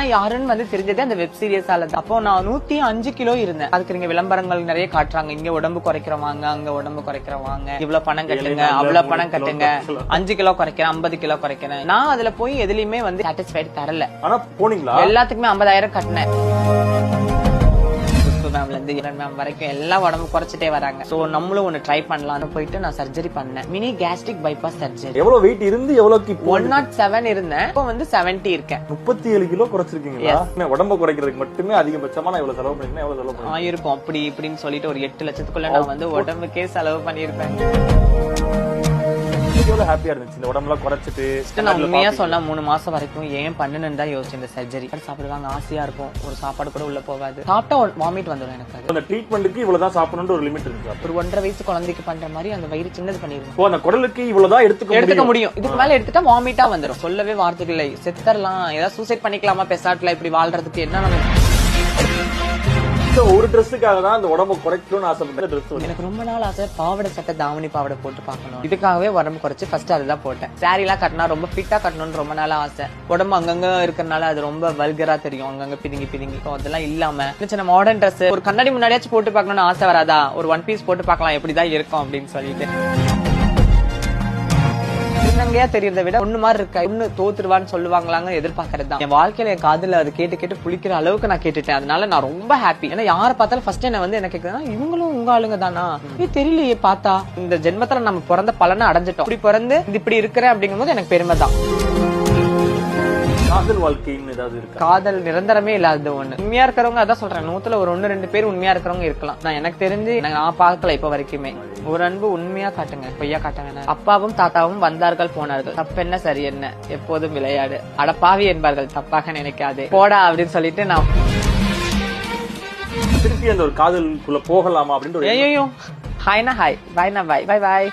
நான் யாருன்னு வந்து தெரிஞ்சதே அந்த வெப் சீரிஸால. அப்போ நான் 105 கிலோ இருந்தேன். அதுக்கு நீங்க விளம்பரங்கள் நிறைய காட்டுறாங்க, இங்க உடம்பு குறைக்கிறவாங்க, அங்க உடம்பு குறைக்கிறவாங்க, இவ்வளவு பணம் கட்டுங்க, அவ்வளவு பணம் கட்டுங்க, 5 கிலோ குறைக்கிறேன், 50 கிலோ குறைக்கிறேன். நான் அதுல போய் எதுலயுமே வந்து சாட்டிஸ்ஃபைட் தரல. ஆனா போனீங்களா? எல்லாத்துக்குமே 50,000 கட்டினேன். மேம்ல இருந்து மேம் வரைக்கும் எல்லா உடம்பு குறைச்சிட்டே வராங்க. சோ நம்மளும் ஒன்னு ட்ரை பண்ணலாம்னு போயிட்டு நான் சர்ஜரி பண்ணேன். Mini gastric bypass surgery. எவ்வளவு வெயிட் இருந்து எவ்வளவுக்கு? 107 இருந்தேன். இப்போ வந்து 70 இருக்கேன். 37 கிலோ குறைச்சிருக்கீங்களா? உடம்பு குறைக்கிறதுக்கு மட்டுமே அதிகபட்சமா நான் இவ்வளவு செலவு பண்ணிருக்கேன். எவ்வளவு செலவு பண்ணி இருக்கும் அப்படி இப்படின்னு சொல்லிட்டு ஒரு 8 லட்சத்துக்குள்ள நான் வந்து உடம்புக்கே செலவு பண்ணிருப்பேன். ஹாப்பியா இருந்துச்சு இந்த உடம்புலாம் குறைச்சிட்டு. நான் உண்மையா சொன்னா 3 மாசம் வரைக்கும் ஏன் பண்ணணும்னு தான் யோசிச்சேன். இந்த சர்ஜரி சாப்பிடுவாங்க, ஆசையா இருக்கும், ஒரு சாப்பாடு கூட உள்ள போகாது, சாப்பிட்டா வாமிட் வந்துடும் எனக்கு. அந்த ட்ரீட்மெண்ட்டுக்கு இவ்வளவுதான் சாப்பிடணும்னு ஒரு லிமிட் இருக்கு. ஒரு 1.5 வயசு குழந்தைக்கு பண்ற மாதிரி அந்த வயிறு சின்னது பண்ணிருக்கும். ஓ, அந்த குடலுக்கு இவ்வளவுதான் எடுத்துக்க முடியும். இதுக்கு மேல எடுத்துட்டா வாமிட்டா வந்துடும். சொல்லவே வார்த்தைகள் இல்லை. செத்தரலாம், ஏதாவது சூசைட் பண்ணிக்கலாமா பெசாட்ல இப்படி வாழ்றதுக்கு? என்ன நம்ம ஒரு ட்ரெஸ்ஸுக்காக தான் அந்த உடம்பு குறைக்கணும்னு ஆசைப்பட்டேன். எனக்கு ரொம்ப நாள் ஆசை பாவாடை சட்டை, தாவணி பாவாடை போட்டு பாக்கணும். இதுக்காகவே உடம்பு குறைச்சு ஃபர்ஸ்ட் அதுதான் போட்டேன். சாரி எல்லாம் கட்டினா ரொம்ப ஃபிட்டா கட்டணும்னு ரொம்ப நாளா ஆசை. உடம்பு அங்கங்க இருக்கறனால அது ரொம்ப வல்கரா தெரியும், அங்கங்க பிதுங்கி. அதெல்லாம் இல்லாம சின்ன மாடர்ன் ட்ரெஸ், ஒரு கண்ணாடி முன்னாடியாச்சும் போட்டு பாக்கணும்னு ஆசை வராதா? ஒரு 1 பீஸ் போட்டு பாக்கலாம் எப்படிதான் இருக்கும் அப்படின்னு சொல்லிட்டு. தெரியறதை விட ஒண்ணு மாதிரி இருக்கா, ஒண்ணு தோத்துருவான்னு சொல்லுவாங்களாங்க எதிர்பார்க்கறது தான். என் வாழ்க்கையில என் காதுல அது கேட்டு புளிக்கிற அளவுக்கு நான் கேட்டுட்டேன். அதனால நான் ரொம்ப ஹாப்பி. ஏன்னா யாரை பார்த்தாலும் ஃபர்ஸ்ட் என்ன வந்து என்ன கேக்குதுன்னா, இவங்களும் உங்க ஆளுங்க தானா? தெரியலையே பார்த்தா. இந்த ஜென்மத்துல நம்ம பிறந்த பலனை அடைஞ்சிட்டோம். இப்படி பிறந்து இப்படி இருக்கிறேன் அப்படிங்கும் போது எனக்கு பெருமை தான். காதல் வாழ்க்கைன்னு ஏதாவது இருக்கு? காதல் நிரந்தரமே இல்லாத ஒண்ணு. உண்மையா இருக்கிறவங்க அதான் சொல்றேன், 100ல ஒரு 1-2 பேர் உண்மையா இருக்கிறவங்க இருக்கலாம். நான் எனக்கு தெரிஞ்சு நான் பார்க்கல இப்ப வரைக்குமே. ஒரு அன்பு உண்மையா காட்டுங்க, பொய்யா காட்ட வேணாம். அப்பாவும் தாத்தாவும் வந்தார்கள் போனார்கள், தப்பென்ன சரி என்ன, எப்போதும் விளையாடு, அடப்பாவி என்பார்கள், தப்பாக நினைக்காதே, போடா அப்படின்னு சொல்லிட்டு நான் திருப்பி அந்த ஒரு காதலுக்குள்ள போகலாமா அப்படின்னு. ஐயோ ஹாய்னா ஹாய், பாய்னா பாய், பாய் பாய்.